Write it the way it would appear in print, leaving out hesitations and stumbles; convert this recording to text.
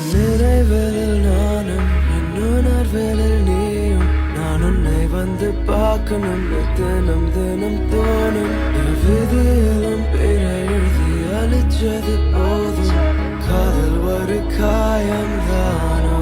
நினைவில் நானும் என் உணர்வில் நீயும் நான் உன்னை வந்து பார்க்கணும்னு தினம் தினம் தோணும் விதியிலும் பிற எழுதி அழிச்சது போதும் காதல் ஒரு காயம் தானோ